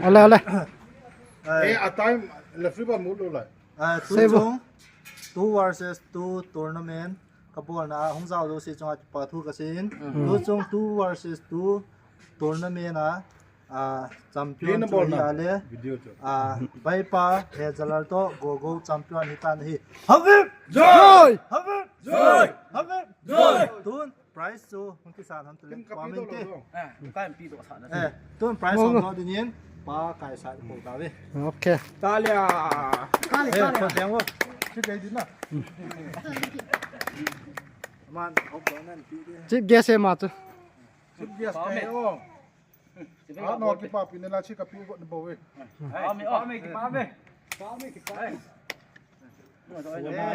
เอาเลย a time le friba mulo lai 2 versus 2 tournament กระบวนนะของเจ้าดูสิจังหวัดปทุมกสินดูจง2 versus 2 tournament นะแชมเปี้ยนตัวนี้อะไรใบปาเฮซลาโตโกโก้แชมเปี้ยนฮิตันฮีฮับบิบจอยฮับบิบจอยฮับบิบจอยตุนไพรส์ซูคนที่สามทำตัวเล็กความเป็นที่ก็ปีตัวสารนะตุนไพรส์ของเราเดี๋ยวนี้ป้าไก่สายโปกดาวิโอเคตาเลียคนเดียวว่าชื่อใจดินนะมันเอาตัวนั่นปีเดียวจิบเกสมาตุ Yes, oh. No, que papi, nella chica più no boe. Ame, que papi.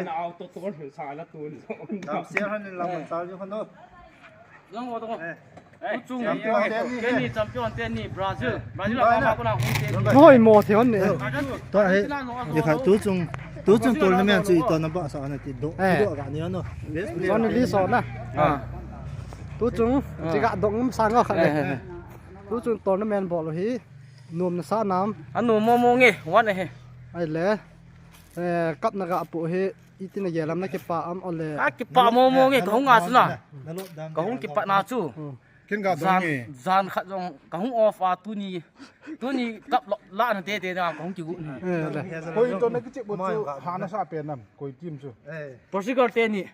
Na auto tour sa la tour. ตามเสียหันเราเหมือนตาอยู่คนโน้น Lang wo dong. Chung ke ni champion te ni Brazil la ma ko na hu te. โอ้ยหมอเถียนนี่ ตัวไอ้เดี๋ยวตัวจงตัวนั้นมันจะตัวนั้นบ้าสาวนั่นติดดูกันนี่เนาะ ตอนนี้สอนนะตู้จุงจิกะดงน้ำสังก็ขัดเลยตู้จุงตอนนั้นแมนบอกเลยฮีนุ่มสาน้ำ อันหนูโมงไงวันไอ้ ไอ้เล่กับนักปุเฮอีตินเยลำนักป่าอันเลย กิปะโมงไงก็หงอาสุนะก็หงกิปะนาจู Ken ga dong ni. จานขัดจงก็หงออฟอาตัวนี้กับละนั่นเตะนะก็หงจิกุนี่ Koi to na kichi bu chu hana sa pe nam koi team chu. โปรซิกอร์เตนี่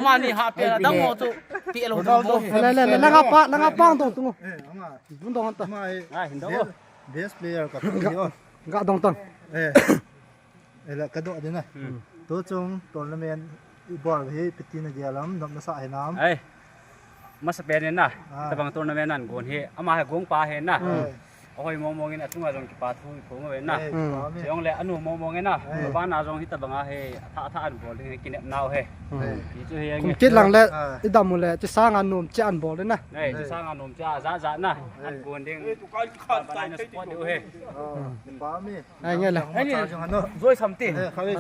มานี่ฮาเปียดังโมจูตีเอลโดโม เลยลังอาปังตรงตรงบุญตรงหันตา เห็นดอก best player กับตัวนี้ กะตรงตรง แล้วกระโดดด้วยนะตัวจงตัวนั้นมันบอลที่ปิดที่นั่นเดียวล้ำน้ำสายน้ำมาสเปนเนี่ยนะแต่บางตัวนั้นนั่นโกนเฮอามาให้กงปลาเห็นนะโอ้ยมองเงี้ยทุ่งอาจงกิปาทุ่งผมเห็นนะเสียงเลยอันนู้มองเงี้ยนะบ้านอาจงที่ตะบังอาเฮท่าอันบอลเลยกินนาวเฮยี่จุเฮง ผมคิดหลังแล้วอีดำหมดเลยจะสร้างงานนุ่มจะอันบอกเลยนะ นี่จะสร้างงานนุ่มจ้าจ้านะอันโกนเด้งบ้านในสปอร์ตเดียวเฮ ป้ามี ไอ้เงี้ยเลย ไอ้นี่รวยสำตี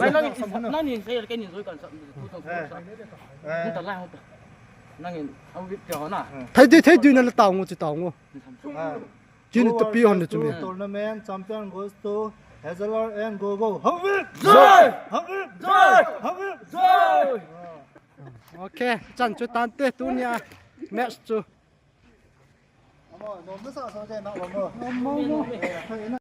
ไม่นั่นนี่ใครจะกินรวยกันทุกคนนี่ตลาดนั่งเอาวิเดียวนะ ไทยดูนั่นละตาวงูจะตาวงูจีนตะปีหันเลยจุ่ม ตัวนั้นมันแชมเปี้ยน goes to Hazard and goฮับบิบจอย โอเคจันจุดตันเตะตัวเนี้ยแมชจู น้องไม่สาวสาวใจนักหรอ